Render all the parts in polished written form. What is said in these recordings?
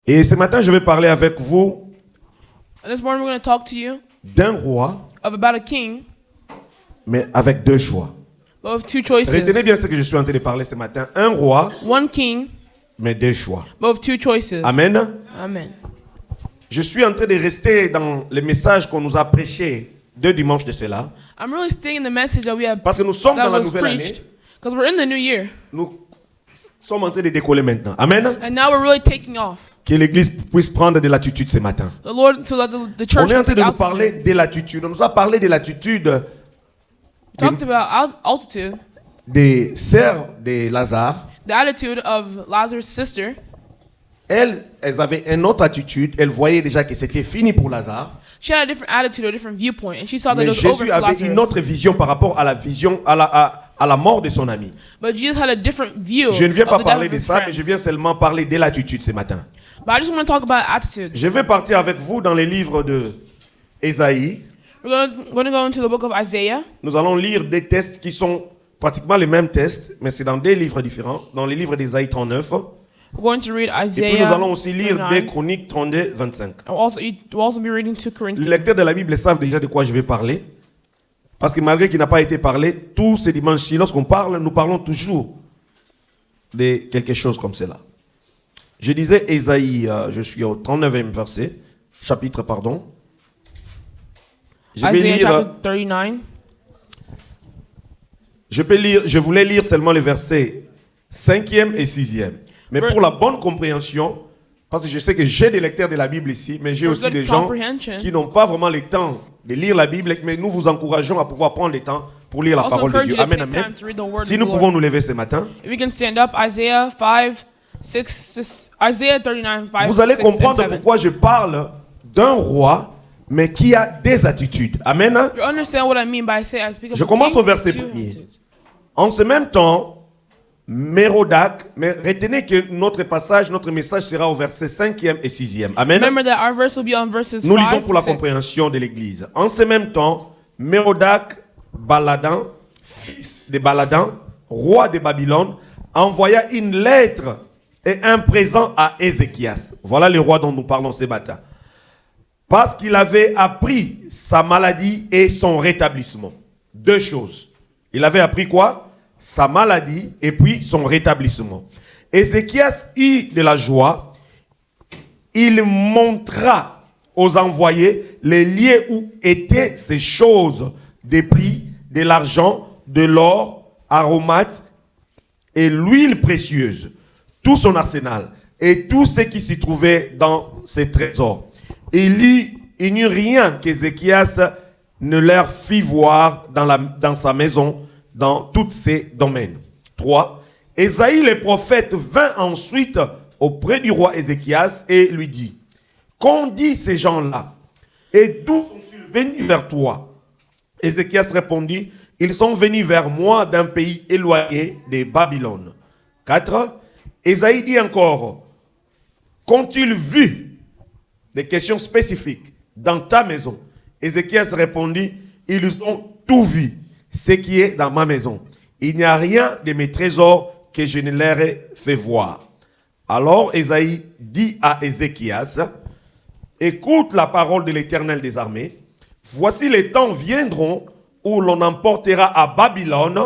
Et ce matin, je vais parler avec vous This morning we're going to talk to you d'un roi, about a king, mais avec deux choix. but with two choices. Retenez bien ce que je suis en train de parler ce matin. Un roi, One king, mais deux choix. but with two choices. Amen. Amen. Je suis en train de rester dans le message qu'on nous a prêché 2 dimanches de cela. I'm really staying in the message that we have Parce que nous sommes that dans la was nouvelle année. preached, because we're in the new year, Nous sommes en train de décoller maintenant. Amen. and now we're really taking off. Que l'église puisse prendre de l'attitude ce matin. The Lord, so that the On church est en can train de take nous parler altitude. de l'attitude. On nous a parlé de l'attitude We talked about altitude, des sœurs de Lazare. the attitude of Lazarus' sister. Elles avaient une autre attitude. Elles voyaient déjà que c'était fini pour Lazare. She had a different attitude, a different viewpoint, and she saw that Mais it was over Jésus for avait une Lazarus. autre vision par rapport à la vision, à la mort de son ami. But Jesus had a different view Je ne viens of pas the death parler of de his ça, mais friend. je viens seulement parler de l'attitude ce matin. But I just want to talk about attitude. Je vais partir avec vous dans les livres de Ésaïe. We're going to go into the book of Isaiah. Nous allons lire des textes qui sont pratiquement les mêmes textes, mais c'est dans des livres différents. Dans les livres d'Ésaïe 39. We're going to read Et puis Isaiah. nous allons aussi lire 39. des Chroniques 32, 25. And we'll also be reading 2 Les Corinthians. lecteurs de la Bible savent déjà de quoi je vais parler. Parce que malgré qu'il n'a pas été parlé, tous ces dimanches-ci, lorsqu'on parle, nous parlons toujours de quelque chose comme cela. Je disais Ésaïe, je suis au 39e verset, chapitre, pardon. Je vais Isaiah lire, chapter 39. je voulais lire seulement les versets 5e et 6e. Mais pour la bonne compréhension, parce que je sais que j'ai des lecteurs de la Bible ici, mais j'ai For aussi good des gens comprehension. qui n'ont pas vraiment le temps de lire la Bible, mais nous vous encourageons à pouvoir prendre le temps pour lire la Also parole de encourage Dieu. you to Amen, take amen. time to read the word Si of nous the pouvons Lord. nous lever ce matin, If we can stand up, Isaiah 5, 6, Isaiah 39, 5, vous allez 6, and comprendre 7. pourquoi je parle d'un roi, mais qui a des attitudes. Amen. You understand what I mean by I speak of Je a commence king au verset with two 1er. attitudes. En ce même temps, Mérodach, mais retenez que notre passage, notre message sera au verset 5e et 6e. Amen. Remember that our verse will be on verses Nous lisons 5 pour la to 6. compréhension de l'Église. En ce même temps, Mérodach Baladan, fils de Baladan, roi de Babylone, envoya une lettre et un présent à Ézéchias. Voilà le roi dont nous parlons ce matin. Parce qu'il avait appris sa maladie et son rétablissement. 2 choses. Il avait appris quoi? Sa maladie et puis son rétablissement. Ézéchias eut de la joie. Il montra aux envoyés les lieux où étaient ces choses, des prix, de l'argent, de l'or, aromates et l'huile précieuse, tout son arsenal et tout ce qui s'y trouvait dans ses trésors. Il n'y eut rien qu'Ézéchias ne leur fit voir dans sa maison, dans tous ses domaines. 3. Ésaïe le prophète vint ensuite auprès du roi Ézéchias et lui dit: qu'ont dit ces gens-là? Et d'où sont-ils venus vers toi? Ézéchias répondit: ils sont venus vers moi d'un pays éloigné de Babylone. 4. Ésaïe dit encore: qu'ont-ils vu? Des questions spécifiques dans ta maison. Ézéchias répondit: ils ont tout vu, ce qui est dans ma maison. Il n'y a rien de mes trésors que je ne leur ai fait voir. Alors Ésaïe dit à Ézéchias: écoute la parole de l'Éternel des armées. Voici les temps viendront où l'on emportera à Babylone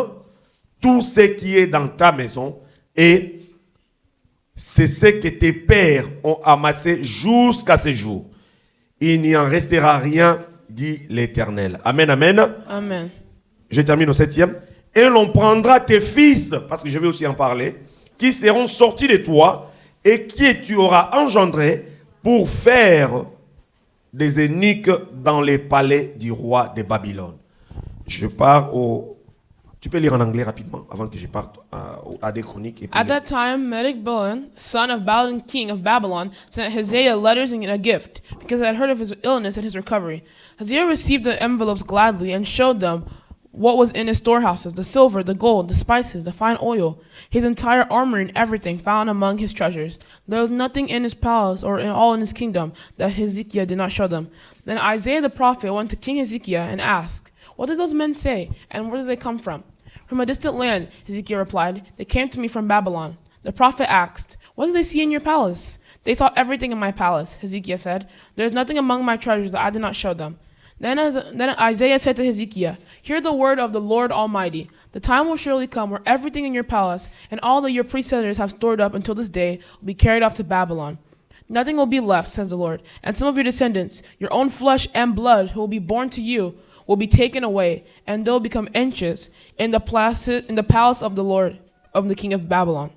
tout ce qui est dans ta maison, et c'est ce que tes pères ont amassé jusqu'à ce jour. Il n'y en restera rien, dit l'Éternel. Amen, amen. Amen. Je termine au 7e. Et l'on prendra tes fils, parce que je vais aussi en parler, qui seront sortis de toi et qui tu auras engendré pour faire des eunuques dans les palais du roi de Babylone. Je pars au... Tu peux lire en anglais rapidement avant que je parte à des chroniques. Et puis At that time, Medik-Bilan, son of Baladan, king of Babylon, sent Hosea letters and a gift, because I had heard of his illness and his recovery. Hosea received the envelopes gladly and showed them what was in his storehouses, the silver, the gold, the spices, the fine oil, his entire armor and everything found among his treasures. There was nothing in his palace or in all in his kingdom that Hezekiah did not show them. Then Isaiah the prophet went to King Hezekiah and asked, what did those men say, and where did they come from? From a distant land, Hezekiah replied, they came to me from Babylon. The prophet asked, what did they see in your palace? They saw everything in my palace, Hezekiah said. There is nothing among my treasures that I did not show them. Then Isaiah said to Hezekiah, Hear the word of the Lord Almighty. The time will surely come where everything in your palace and all that your predecessors have stored up until this day will be carried off to Babylon. Nothing will be left, says the Lord, and some of your descendants, your own flesh and blood, who will be born to you, will be taken away, and they'll become inches in the palace of the Lord, of the king of Babylon.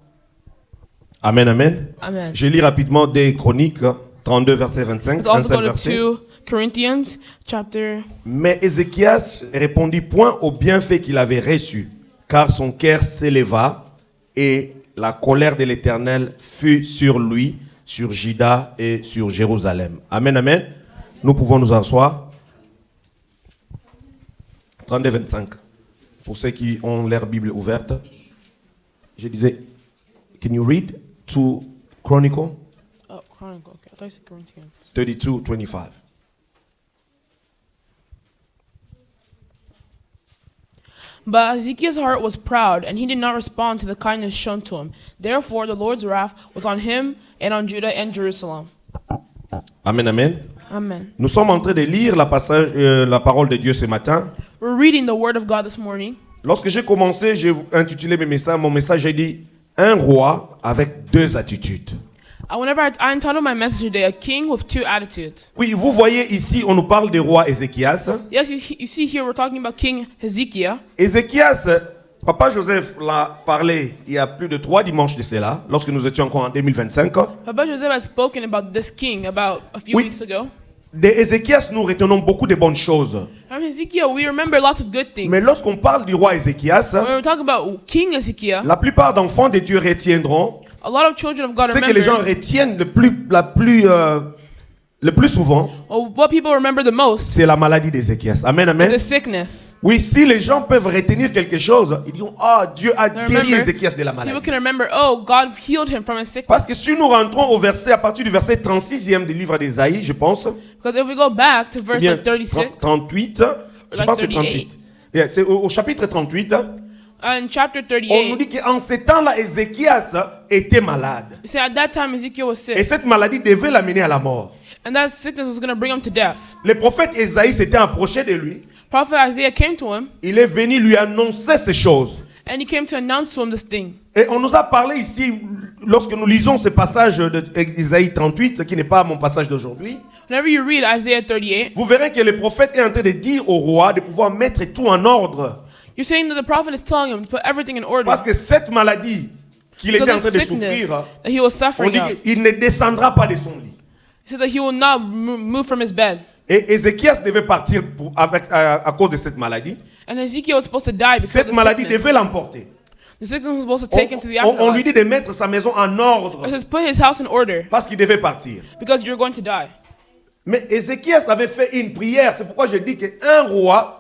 Amen, amen. Amen. Je lis rapidement des Chroniques 32, verset 25. Let's Un also seul go to verset. 2 Corinthians chapter. Mais Ézéchias répondit point au bienfait qu'il avait reçu, car son cœur s'éleva et la colère de l'Éternel fut sur lui, sur Juda et sur Jérusalem. Amen, amen. Nous pouvons nous asseoir. 32, 25. Pour ceux qui ont leur Bible ouverte. Je disais, can you read to Chronicle Oh, Chronicle. Okay, I thought you said Corinthians. 32, 25. But Ezekiel's heart was proud, and he did not respond to the kindness shown to him. Therefore, the Lord's wrath was on him and on Judah and Jerusalem. Amen, amen. Amen. Nous sommes en train de lire la parole de Dieu ce matin. We're reading the word of God this morning. Lorsque j'ai commencé, j'ai intitulé mon message, j'ai dit un roi avec deux attitudes. Whenever I entitled my message today, A King with Two Attitudes. Oui, vous voyez ici, on nous parle du roi Ézéchias. Yes, you see here we're talking about King Hezekiah. Ézéchias, Papa Joseph l'a parlé il y a plus de 3 dimanches de cela, lorsque nous étions encore en 2025. Papa Joseph has spoken about this king about a few Oui. weeks ago. De Ézéchias, nous retenons beaucoup de bonnes choses. From Hezekiah, we remember lots of good things. Mais lorsqu'on parle du roi Ézéchias, When we're talking about King Hezekiah, la plupart d'enfants de Dieu retiendront a lot of children of God ce que les gens remember, retiennent le plus souvent, or what people remember the most, c'est la maladie d'Ézéchias. Amen, is amen. the sickness. Oui, si les gens peuvent retenir quelque chose, ils diront, ah, Dieu a Now guéri remember, Ézéchias de la people maladie. can remember, oh, God healed him from his sickness. Parce que si nous rentrons au verset, à partir du verset 36e du livre d'Ésaïe, je pense, ou Because if we go back to verse bien like 36, 38, je like pense que c'est 38. 38. Yeah, c'est au chapitre 38, in chapter on nous 38, dit qu'en ces temps-là, Ézéchias était malade. you see, at that time Ezekiel was Et sick, cette maladie devait l'amener à la mort. and that sickness was going to bring him to death. Le prophète Ésaïe s'était approché de lui. Prophet Isaiah came to him, Il est venu lui annoncer ces choses. and he came to announce to him this thing. Et on nous a parlé ici, lorsque nous lisons ce passage d'Ésaïe 38, ce qui n'est pas mon passage d'aujourd'hui, Whenever you read Isaiah 38, vous verrez que le prophète est en train de dire au roi de pouvoir mettre tout en ordre. you're saying that the prophet is telling him to put everything in order. Parce que cette maladie qu'il était en Because train the de sickness souffrir, that he was on suffering dit of, qu'il ne descendra pas de son lit. he said that he will not move from his bed. Et Ézéchias devait partir à cause de cette maladie. And Ezekiel was supposed to die because of Cette the maladie sickness. devait l'emporter. The sickness was supposed to take him to the On lui afterlife. dit de mettre sa maison en ordre It says, put his house in order parce qu'il devait partir. because you're going to die. Mais Ézéchias avait fait une prière. C'est pourquoi je dis qu'un roi,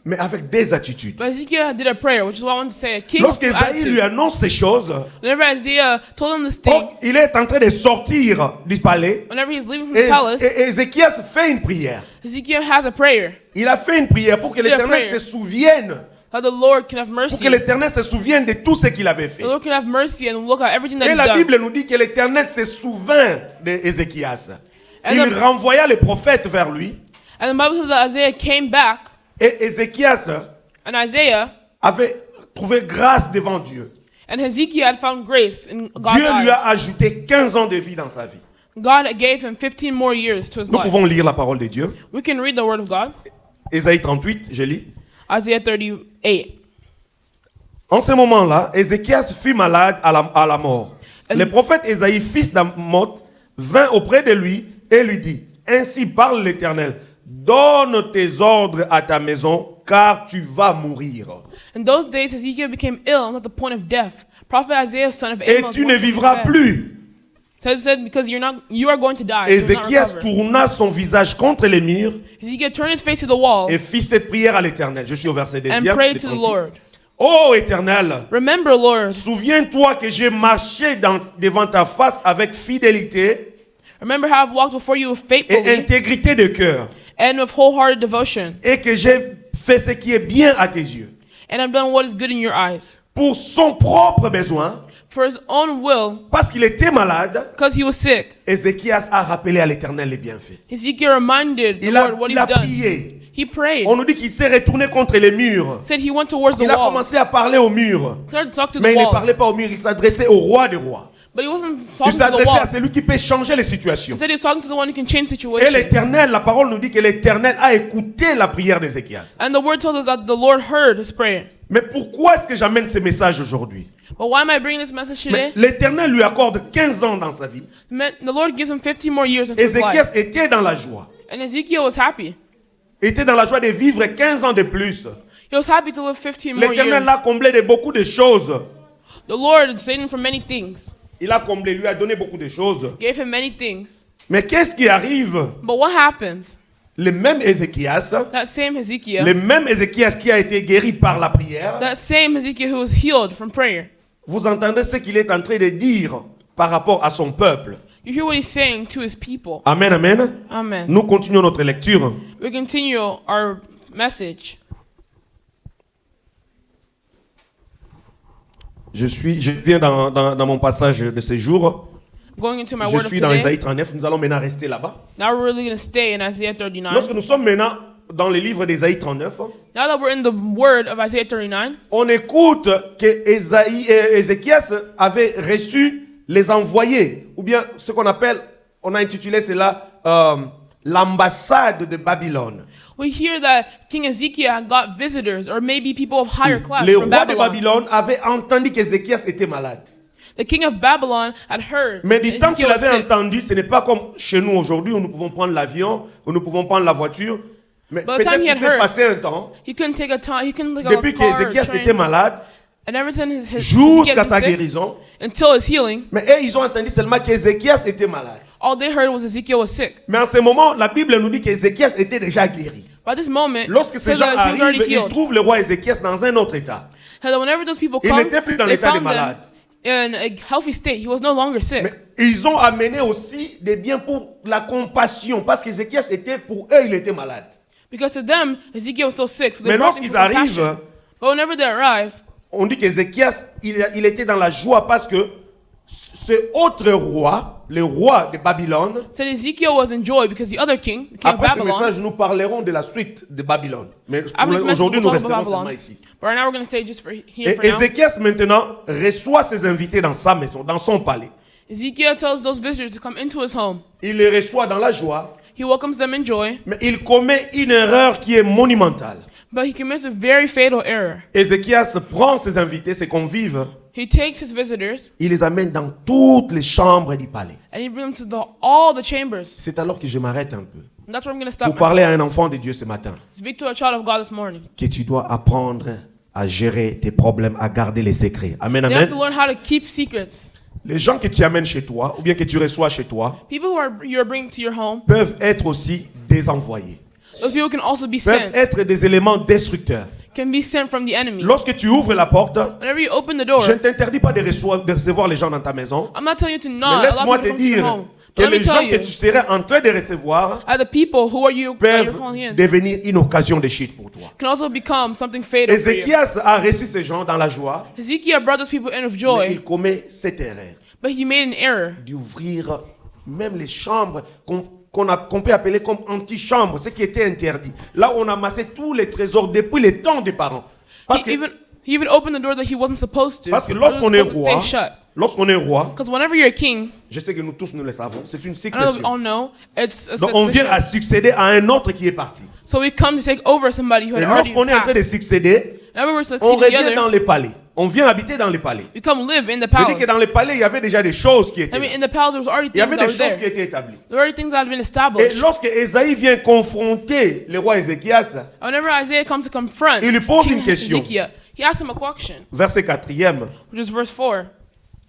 mais avec des attitudes. But Ezekiel did a prayer, which is what I want to say. A king with two Lorsqu'Ésaïe lui attitudes. annonce ces choses, Whenever Isaiah told him this thing, il est en train de sortir du palais. whenever he's leaving from Et, the palace, et Ézéchias fait une prière. Ezekiel has a prayer Il a fait une prière pour que Did a l'Éternel prayer. se souvienne, that the Lord can have pour mercy. que l'Éternel se souvienne de tout ce qu'il avait fait. The Lord can have mercy and look at everything that Et he's la done. Bible nous dit que l'Éternel se souvint d'Ézéchias. And Il the- renvoya les prophètes vers lui. And the Bible says that Isaiah came back, Et Ézéchias and Isaiah avait trouvé grâce devant Dieu. and Hezekiah had found grace in God's Dieu lui eyes. a ajouté 15 ans de vie dans sa vie. God gave him 15 more years to his Nous life. pouvons lire la parole de Dieu. We can read the word of God. Ésaïe 38, je lis. Isaiah 38. En ce moment-là, Ézéchias fut malade à la mort. Le prophète Ésaïe, fils d'Amoth, vint auprès de lui et lui dit, ainsi parle l'Éternel, donne tes ordres à ta maison, car tu vas mourir. In those days, Ezekiel became ill and at the point of death. Prophet Isaiah, son of Et Amos, tu went ne to his vivras bed. plus. Said because you are going to die. You will not Ézéchias recover. tourna son visage contre les murs Ezekiel turned his face to the wall et fit cette prière à l'Éternel. Je suis au verset 2. and prayed to the Lord. Ô Éternel, Remember, Lord, souviens-toi que j'ai marché devant ta face avec fidélité remember how I've walked before you et faithfully intégrité de cœur, and with wholehearted devotion, et que j'ai fait ce qui est bien à tes yeux. and I've done what is good in your eyes. Pour son propre besoin, for his own will, Parce qu'il était malade, because he was sick, Ézéchias a rappelé à l'Éternel les bienfaits. Ezekiel reminded the Il a, Lord what il he's a done. prié. He prayed. On nous dit qu'il s'est retourné contre les murs. Said he went towards the Il a wall. commencé à parler au mur. Started to talk to Mais the il ne wall. parlait pas au mur, il s'adressait au roi des rois. But he wasn't Il talking to the s'adressait wall. à celui qui peut changer les situations. He said he was talking to the one who can change Et situations. l'Éternel, la parole nous dit que l'Éternel a écouté la prière d'Ézéchias. And the word tells us that the Lord heard his prayer. Mais pourquoi est-ce que j'amène ces messages aujourd'hui? But why am I bringing this message Mais today? l'Éternel lui accorde 15 ans dans sa vie. The Lord gives him 50 more years into his life. Ézéchias était dans la joie. And Ezekiel was happy. Était dans la joie de vivre 15 ans de plus. He was happy to live 15 more L'Éternel years. l'a comblé de beaucoup de choses. The Lord saved him from many things. Il a comblé, lui a donné beaucoup de choses. Gave him many things. Mais qu'est-ce qui arrive? But what happens? Le même Ézéchias, That same Ezekiel, le même Ézéchias qui a été guéri par la prière, that same Ezekiel who was healed from prayer. vous entendez ce qu'il est en train de dire par rapport à son peuple. You hear what he's saying to his people. Amen, amen. Amen. Nous continuons notre lecture. We continue our message. Je viens dans mon passage de ce jour. Going into my Je word of suis dans Isaïe today. 39. Nous allons maintenant rester là-bas. Now we're really going to stay in Isaiah 39. Lorsque nous sommes maintenant dans le livre d'Isaïe 39, Now that we're in the word of Isaiah 39, on écoute que Ézéchias avait reçu les envoyés, ou bien ce qu'on appelle, on a intitulé cela l'ambassade de Babylone. we hear that King Ezekiel got visitors, or maybe people of higher class Le from roi de Babylon. Babylone avait entendu qu'Ézéchias était malade. The king of Babylon had heard Mais that du temps Ezekiel qu'il was avait sick. entendu, ce n'est pas comme chez nous aujourd'hui où nous pouvons prendre l'avion, où nous pouvons prendre la voiture. Mais By the time peut-être he qu'il had s'est heard, passé un temps, he couldn't take a time. He couldn't take depuis a car or qu'Ézéchias train. était malade, And ever since his jusqu'à Ezekiel sa had been sick, guérison. until his healing, Mais eux, ils ont entendu seulement qu'Ézéchias était malade. all they heard was Ezekiel was sick. Mais en ce moment, la Bible nous dit qu'Ézéchias était déjà guéri. By this moment, Lorsque it ces says gens that he was already arrivent, ils healed. trouvent le roi Ézéchias dans un autre état. So that whenever those people Il come, n'était plus dans they l'état de found them malade. in a healthy state. He was no longer sick. Mais ils ont amené aussi des biens pour la compassion, parce qu'Ézéchias était, pour eux, il était malade. Because to them, Ezekiel was still sick. So they Mais brought things lorsqu'ils for compassion. arrivent, But whenever they arrive, on dit qu'Ézéchias, il était dans la joie parce que ce autre roi, le roi de Babylone, said Ezekiel was in joy because the other king, the king of après ce Babylon, message, nous parlerons de la suite de Babylone. Mais after this message, aujourd'hui, we'll nous talk about resterons seulement Babylon. ici. But right now we're going to stay just for here Et for now. Ézéchias maintenant reçoit ses invités dans sa maison, dans son palais. Ezekiel tells those visitors to come into his home. Il les reçoit dans la joie, He welcomes them in joy, mais il commet une erreur qui est monumentale. but he commits a very fatal error. Ézéchias prend ses invités, ses convives, He takes his visitors il les amène dans toutes les chambres du palais. and he brings them to all the chambers. C'est alors que je m'arrête un peu And that's where I'm going to pour stop parler myself. à un enfant de Dieu ce matin. Speak to a child of God this morning. Que tu dois apprendre à gérer tes problèmes, à garder les secrets. Amen, You have amen. to learn how to keep secrets. Les gens que tu amènes chez toi, ou bien que tu reçois chez toi, People you're bringing to your home, peuvent être aussi des envoyés, those people can also be peuvent sent. être des éléments destructeurs. Can be sent from the enemy. Lorsque tu ouvres la porte, Whenever you open the door, je ne t'interdis pas de recevoir les gens dans ta maison, I'm not telling you to mais not allow laisse-moi people te to come to your dire home. que But let me les tell gens que you, tu serais en train de recevoir the people who are you that you're peuvent calling in devenir une occasion de chute pour toi. can also become something fatal for you. Ézéchias a reçu ces gens dans la joie, Ezekiel brought those people in with mais joy, il commet cette erreur but he made an error d'ouvrir même les chambres qu'on peut appeler comme antichambres, ce qui était interdit. Là, on amassait tous les trésors depuis les temps des parents. Parce que, He even opened the door that he wasn't supposed to. parce que It was lorsqu'on est supposed to roi, stay shut. lorsqu'on est roi, Because whenever you're a king, je sais que nous tous nous le savons, c'est une I know that we all succession. know, it's a Donc on vient succession. à succéder à un autre qui est parti. So we come to take over somebody who Et had already lorsqu'on est en train de passed. succéder, And when we're on succeeding revient together, dans les palais. On vient habiter dans les palais. we come live in the Je dis que palace. dans les palais, il y avait déjà des choses qui étaient I mean, là. in the palace, there was already Il y things avait that des were choses qui there. étaient établies. There were already things that had been Et established. lorsque Ésaïe vient confronter le roi Ézéchias, Whenever Isaiah comes to confront il lui pose King une question. Ezekiel, he asks him a question, verset 4e, which is verse 4.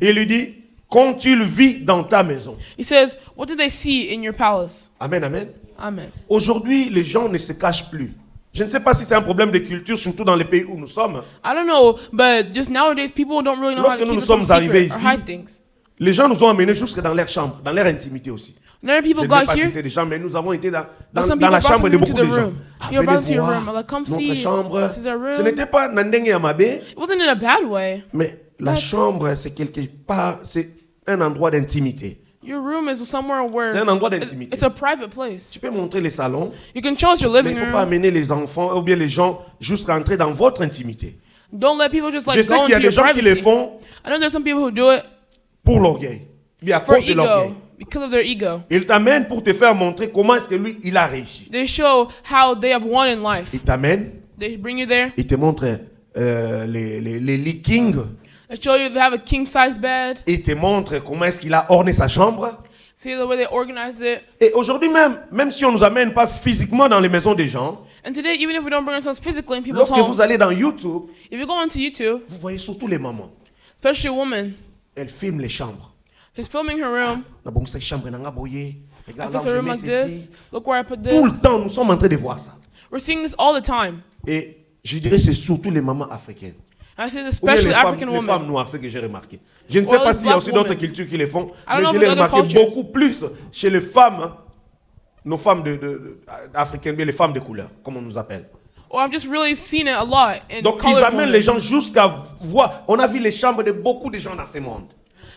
il lui dit, qu'ont-ils vu dans ta maison? He says, what did they see in your palace? Amen, amen. Amen. Aujourd'hui, les gens ne se cachent plus. Je ne sais pas si c'est un problème de culture, surtout dans les pays où nous sommes. I don't know, but just nowadays, people don't really know how Lorsque to nous keep it from sommes arrivés secret or ici, hide things. Les gens nous ont amenés jusque dans leur chambre, dans leur intimité aussi. Whenever Je people ne vais got pas here, citer des gens, mais nous avons été dans but some la people chambre brought de them into beaucoup the de gens. room. Ah, You brought them to venez your voir room. I'm like, come notre see. chambre. This is our room. Ce n'était pas Nandenge Amabe, It wasn't in a bad way. mais La chambre, c'est quelque part, c'est un endroit d'intimité. Your room is somewhere where C'est un endroit d'intimité. it's a private place. Tu peux montrer les salons, You can show us your mais il living ne faut pas room. amener les enfants ou bien les gens jusqu'à entrer dans votre intimité. Don't let people just Je like sais go qu'il y a into des your gens qui le privacy. font I know there's some people who do it pour l'orgueil, mais à for cause de l'orgueil. ego, because of their ego. Il t'amène pour te faire montrer comment est-ce que lui, il a réussi. They show how they have won in life. Il t'amène, They bring you there. il te montre les lits king, They show you they have a king size bed. il te montre comment est-ce qu'il a orné sa chambre. See the way they organized it. Et aujourd'hui même si on ne nous amène pas physiquement dans les maisons des gens, And today, even if we don't bring ourselves physically in people's lorsque homes, vous allez dans YouTube, if you go onto YouTube, vous voyez surtout les mamans. especially a woman, Elles filment les chambres. she's filming her room. Na bon, cette chambre n'a pas boyé. I Regarde, fix là, her je room mets like ceci. this. Look where I put Tout le this. temps, nous sommes en train de voir ça. We're seeing this all the time. Et je dirais que c'est surtout les mamans africaines. And I see this Ou bien especially African les femmes women. noires, c'est ce que j'ai remarqué. Je ne sais Well, pas it's s'il y a black aussi d'autres women. cultures qui les font, I don't mais know je if l'ai it's other remarqué cultures. beaucoup plus chez les femmes, hein, nos femmes africaines, bien les femmes de couleur, comme on nous appelle. Or I've just really seen it a lot in Donc ils colored amènent women. les gens jusqu'à voir. On a vu les chambres de beaucoup de gens dans ce monde.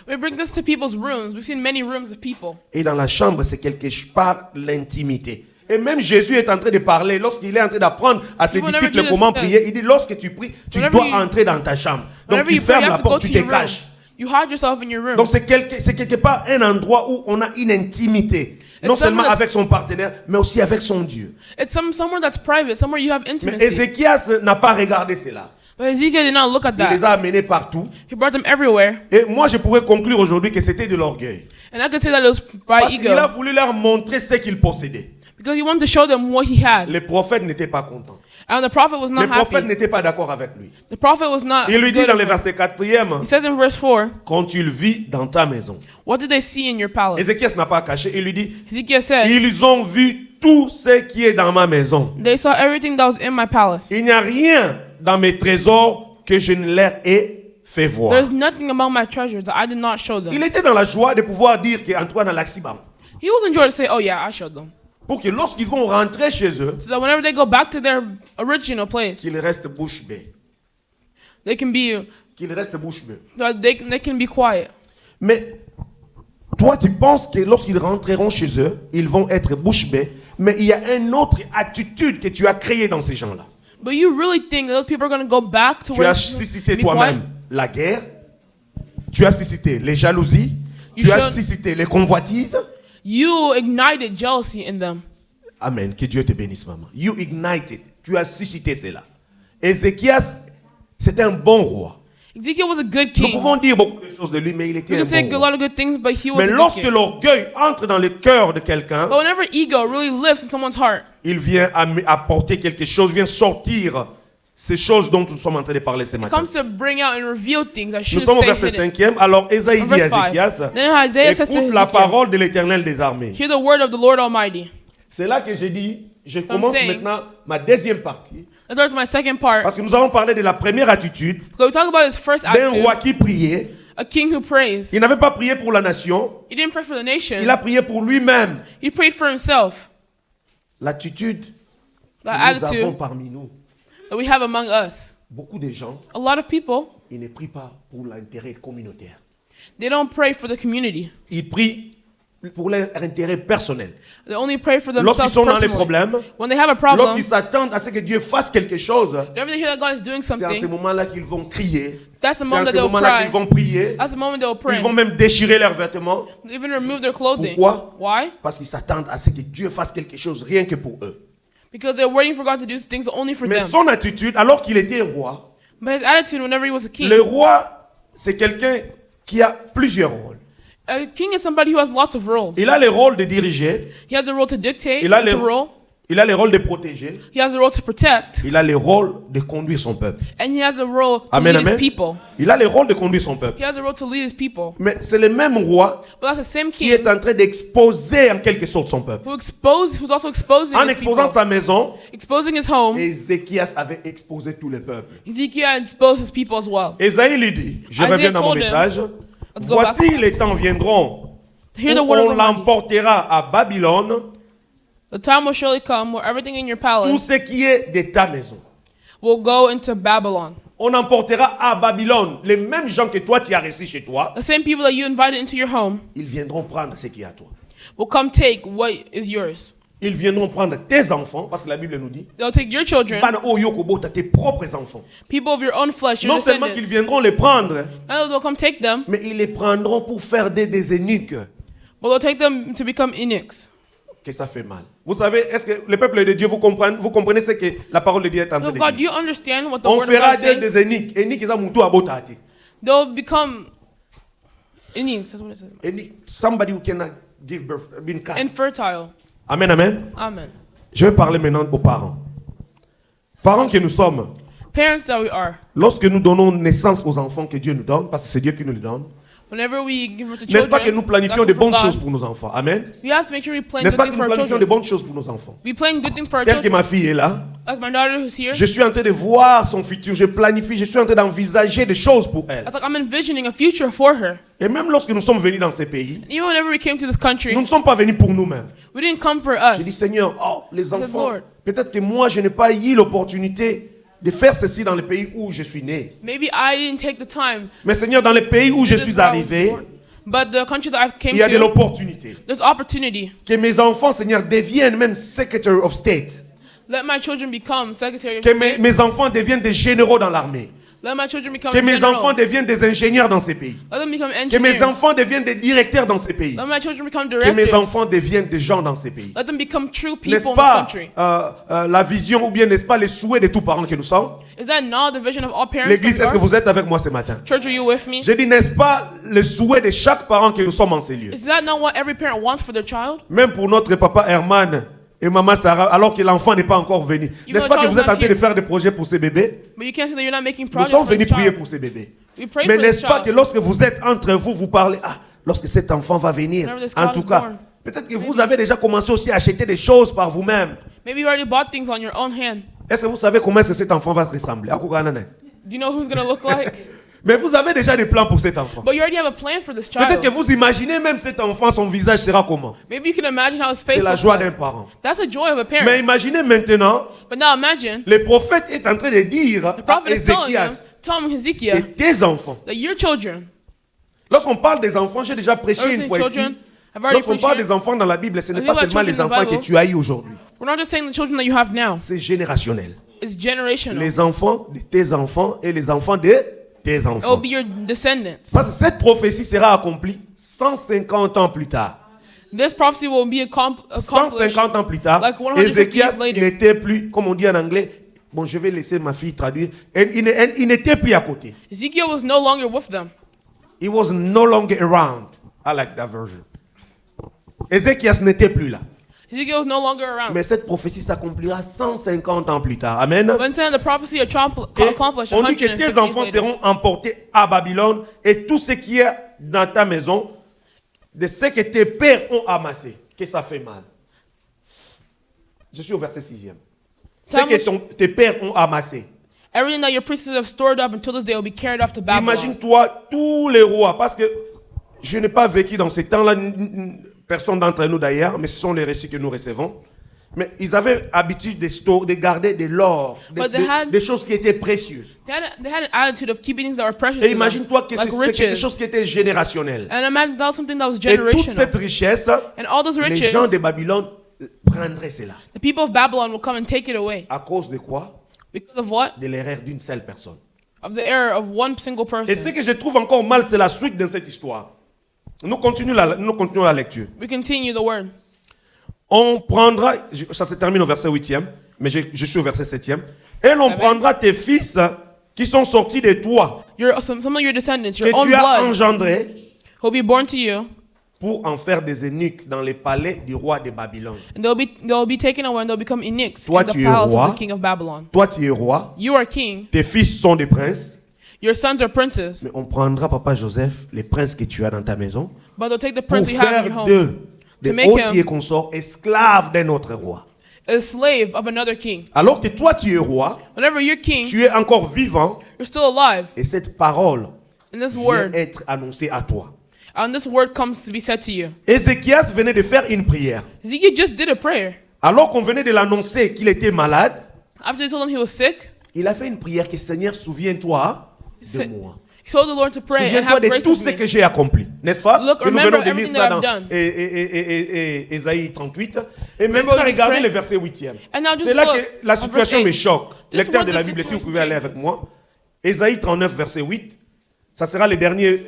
We bring this to people's rooms. We've seen many rooms of people. Et dans la chambre, c'est quelque part l'intimité. Et même Jésus est en train de parler, lorsqu'il est en train d'apprendre à ses Whenever disciples Jesus comment says, prier, il dit lorsque tu pries, tu whenever dois you- entrer dans ta chambre. Donc Whenever tu you pray, fermes you la have to go porte, to tu te your room. caches. You hide yourself in your room. Donc c'est quelque part un endroit où on a une intimité. Non It's seulement somewhere that's- avec son partenaire, mais aussi avec son Dieu. It's somewhere that's private, somewhere you have Mais intimacy. Ézéchias n'a pas regardé cela. But Ezekiel did not look at Il les that. a amenés partout. He brought them everywhere. Et moi, je pourrais conclure aujourd'hui que c'était de l'orgueil. And I could say that it was by Parce qu'il a ego. voulu leur montrer ce qu'il possédait. Because he wanted to show them what he had. Les prophètes n'étaient pas contents. And the prophet was Les not prophètes happy. n'étaient pas d'accord avec lui. The prophet was not Il lui dit good dans with le him. verset 4e, He says in verse 4, quand tu le vis dans ta maison. what did they see in your palace? Ézéchias n'a pas caché. Il lui dit, Ezekiel said, ils ont vu tout ce qui est dans ma maison. they saw everything that was in my palace. Il n'y a rien dans mes trésors que je ne leur ai fait voir. There's nothing among my treasures that I did not show them. Il était dans la joie de pouvoir dire qu'Antoine a l'accident. He was enjoying to say, oh yeah, I showed them. Pour que lorsqu'ils vont rentrer chez eux, So that whenever they go back to their original place, qu'ils restent bouche bée. they can be Qu'ils restent bouche bée. they can be quiet. Mais toi, tu penses que lorsqu'ils rentreront chez eux, ils vont être bouche bée. Mais il y a une autre attitude que tu as créée dans ces gens-là. But you really think that those people are going to go back to Tu where as they suscité be toi-même quiet? la guerre. Tu as suscité les jalousies. You Tu as should- suscité les convoitises. You ignited jealousy in them. Amen. Que Dieu te bénisse, maman. You ignited. Tu as suscité cela. Ézéchias, c'était un bon roi. Ezekiel was a good Nous king. pouvons dire beaucoup de choses de lui, mais il était We un can say bon a roi. lot of good things, but he was Mais a good lorsque king. l'orgueil entre dans le cœur de quelqu'un, But whenever ego really lifts in someone's heart, il vient apporter quelque chose, vient sortir ces choses dont nous sommes en train de parler ce it matin. comes to bring out and reveal things that Nous should sommes au stay verset hidden. 5e. Alors Ésaïe In dit à verse 5. Ézéchias, Then Isaiah says to écoute la Ezekiel, parole de l'Éternel des armées. hear the word of the Lord Almighty. C'est là que j'ai dit, je commence saying- maintenant ma deuxième partie. That starts my second part. Parce que nous allons parler de la première attitude Because we talk about his first d'un attitude, roi qui priait. a king who prays. Il n'avait pas prié pour la nation, He didn't pray for the nation. il a prié pour lui-même. He prayed for himself. L'attitude The que nous avons attitude parmi nous, that we have among us. beaucoup de gens, A lot of people, ils ne prient pas pour l'intérêt communautaire. they don't pray for the community. Ils prient pour leur intérêt personnel. They only pray for Lorsqu'ils themselves sont dans les personally. problèmes, When they have a problem, lorsqu'ils s'attendent à ce que Dieu fasse quelque chose, whenever they hear that God is doing c'est à ce something, moment-là qu'ils vont crier. that's the C'est moment à that ce they'll moment-là cry. qu'ils vont prier. That's the moment they'll pray. Ils vont même déchirer leurs vêtements Even remove their clothing. Pourquoi? Why? parce qu'ils s'attendent à ce que Dieu fasse quelque chose rien que pour eux. Because they're waiting for God to do things only for Mais them. son attitude, alors qu'il était roi, But his attitude whenever he was a king, le roi, c'est quelqu'un qui a plusieurs rôles. a king is somebody who has lots of roles. Il a le rôle de diriger, He has the role to dictate, il a to rule. il a le rôle de protéger, He has the role to protect, il a le rôle de conduire son peuple. and he has a role to Amen, lead amen. his people. Il a le rôle de conduire son peuple. He has a role to lead his people. Mais c'est le même roi But that's the same qui king est en train d'exposer en quelque sorte son peuple. who's also exposing En his exposant people, sa maison, exposing his home. Ézéchias avait exposé tout le peuple. Ezekiel exposed his people as well. Ésaïe lui dit, je Isaiah reviens dans mon told him, message, let's go voici back. les temps viendront Hear où the word of on the Almighty. l'emportera à Babylone, The time will surely come where everything in your tout palace ce qui est de ta maison. will go into Babylon. on emportera à Babylone les mêmes gens que toi tu as reçus chez toi. The same people that you invited into your home Ils viendront prendre ce qui est à toi. will come take what is yours. Ils viendront prendre tes enfants, parce que la Bible nous dit, They'll take your children, tes propres enfants. people of your own flesh, your Non seulement qu'ils descendants. viendront les prendre, Not they'll come take them, mais ils les prendront pour faire des eunuques. but they'll take them to become eunuchs. Que ça fait mal. Vous savez, est-ce que le peuple de Dieu, vous comprenez ce que la parole de Dieu est en train So de God, do dire? you understand what the On word of fera God says? des eunuques. Eunuques, ils ont moutou à botati. They'll become eunuchs. That's what it says. Eunuque, somebody who cannot give birth, been cast. Infertile. Amen, amen. Amen. Je vais parler maintenant aux parents. Parents que nous sommes, Parents that we are, lorsque nous donnons naissance aux enfants que Dieu nous donne, parce que c'est Dieu qui nous les donne, whenever we give birth to n'est-ce pas que children, nous planifions that de come from bonnes God, choses pour nos enfants? Amen. we have to make sure we plan N'est-ce good pas que things nous for our planifions de children. bonnes choses pour nos enfants? We plan good things for our Tel que children. ma fille est là, Like my daughter who's here. je suis en train de voir son futur, je planifie, je suis en train d'envisager des choses pour elle. It's like I'm envisioning a future for her. Et même lorsque nous sommes venus dans ces pays, Even whenever we came to this country, nous ne sommes pas venus pour nous-mêmes. we didn't come for J'ai dit, us. Seigneur, les said, enfants, Lord. peut-être que moi, je n'ai pas eu l'opportunité de faire ceci dans le pays où je suis né. Maybe I didn't take the time. Mais Seigneur, dans le pays où je This is suis where I was arrivé, born. But the country that I came il y a de to, l'opportunité. there's opportunity. Que mes enfants, Seigneur, deviennent même Secretary of State. Let my children become Secretary of Que State. mes enfants deviennent des généraux dans l'armée. Let my children become Que mes general. enfants deviennent des ingénieurs dans ces pays. Let them become Que mes engineers. enfants deviennent des directeurs dans ces pays. Let my children become Que mes directors. enfants deviennent des gens dans ces pays. Let them become true people N'est-ce in this pas country. la vision ou bien n'est-ce pas les souhaits de tous parents que nous sommes? Is that not the vision of all parents? L'église, that est-ce que we are? vous êtes avec moi ce matin? Church, are you with me? J'ai dit, n'est-ce pas le souhait de chaque parent que nous sommes en ces lieux? Is that not what every parent wants for their child? Même pour notre papa Herman et maman Sarah, alors que l'enfant n'est pas encore venu. N'est-ce pas que vous êtes en train de faire des projets pour ces bébés? But you can't say that you're not making Nous progress sommes for this venus prier child. pour ces bébés. We pray Mais for this n'est-ce pas que child. lorsque vous êtes entre vous, vous parlez, lorsque cet enfant va venir, Whenever this en child tout is cas, born. peut-être que vous avez déjà commencé aussi à acheter des choses par vous-même. Maybe you already bought things on your own hand. Est-ce que vous savez comment est-ce que cet enfant va se ressembler? Do you know who he's going to look like? Mais vous avez déjà des plans pour cet enfant. But you already have a plan for this Peut-être que child. vous imaginez même cet enfant, son visage sera comment? Maybe you can imagine how his face C'est la looks joie d'un like. parent. That's the joy of a Mais parent. imaginez maintenant, But now imagine, le prophète est en train de dire the à prophet is telling him, Ézéchias telling que Ezekiel tes enfants, that your children, lorsqu'on parle des enfants, j'ai déjà prêché une everything fois children, ici, have already lorsqu'on parle preached des it. enfants dans la Bible, ce n'est When pas we talk seulement about les children in the enfants que Bible, tu as eu aujourd'hui, We're not just saying the children that you have now. c'est générationnel. It's generational. Les enfants de tes enfants et les enfants de tes It will enfants. be your descendants. Parce que cette prophétie sera accomplie 150 ans plus tard. This prophecy will be accomplished. 150 ans plus tard, Like 150 Ézéchias years later. n'était plus, comme on dit en anglais, bon, je vais laisser ma fille traduire, il n'était plus à côté. Ezekiel was no longer with them. He was no longer around. I like that version. Ézéchias n'était plus là. Ezekiel was no longer around. Mais cette prophétie s'accomplira 150 ans plus tard. Amen. But instead, the prophecy accomplished Et on dit que 150 tes enfants years later. seront emportés à Babylone et tout ce qui est dans ta maison, de ce que tes pères ont amassé, que ça fait mal. Je suis au verset 6e. Ce que tes pères ont amassé. Everything that your priests have stored up until this day will be carried off to Babylon. Imagine-toi tous les rois, parce que je n'ai pas vécu dans ces temps-là, personne d'entre nous d'ailleurs, mais ce sont les récits que nous recevons. Mais ils avaient l'habitude de garder de l'or, des choses qui étaient précieuses. They had an attitude of keeping things that were precious Et to imagine-toi them, que like c'est quelque riches. chose qui était générationnel. And imagine that was something that was Et toute generational. cette richesse, And all those les riches, gens de Babylone prendraient cela. the people of Babylon will come and take it away. À cause de quoi? Because of what? De l'erreur d'une seule personne. Of the error of one single Et ce person. que je trouve encore mal, c'est la suite de cette histoire. Nous continuons la lecture. We continue the word. On prendra, ça se termine au verset 8e, mais je suis au verset 7e. Et l'on prendra tes fils qui sont sortis de toi, Some of your descendants, que your own tu as blood, engendrés, will be born to you, pour en faire des eunuques dans les palais du roi de Babylone. and they'll be taken away and they'll become eunuchs Toi, in the tu es palace roi. of the king of Babylon. Toi, tu es roi, You are king. tes fils sont des princes, Your sons are princes. mais on prendra, papa Joseph, les princes que tu as dans ta maison, But they'll take the pour prince you have in faire your home, d'eux des make hôtes et him consorts esclaves d'un autre roi. a slave of another king. Alors que toi, tu es roi, Whenever you're king, tu es encore vivant, you're still alive. et cette parole And this vient word, être annoncée à toi. and this word comes to be said to you. Ézéchias venait de faire une prière. Ezekiel just did a prayer. Alors qu'on venait de l'annoncer qu'il était malade, After they told him he was sick, il a fait une prière que Seigneur, souviens-toi de said- moi. He told the Lord to pray and Souviens-toi have de grace tout with ce me. que j'ai accompli, n'est-ce pas? Look, Que nous remember venons de lire everything ça that I've dans done. Ésaïe 38. Et Remember maintenant, what you regardez prayed. le verset 8e. And now just C'est là look que la at verse situation 8. me choque. This is Lecteur what de the la Bible, si vous situation pouvez aller avec changes. moi. Ésaïe 39, verset 8. Ça sera le dernier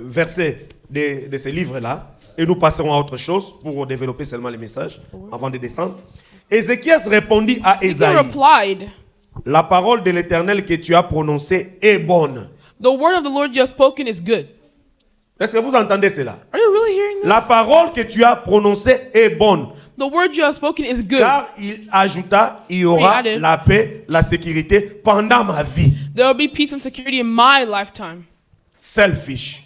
verset de ce livre-là. Et nous passerons à autre chose pour développer seulement les messages avant de descendre. Ézéchias répondit à He Ésaïe, replied, la parole de l'Éternel que tu as prononcée est bonne. the word of the Lord you have spoken is good. Est-ce que vous entendez cela? Are you really hearing this? La parole que tu as prononcée est bonne. The word you have spoken is good. Car il ajouta, il y aura added, la paix, la sécurité pendant ma vie. There will be peace and security in my lifetime. Selfish.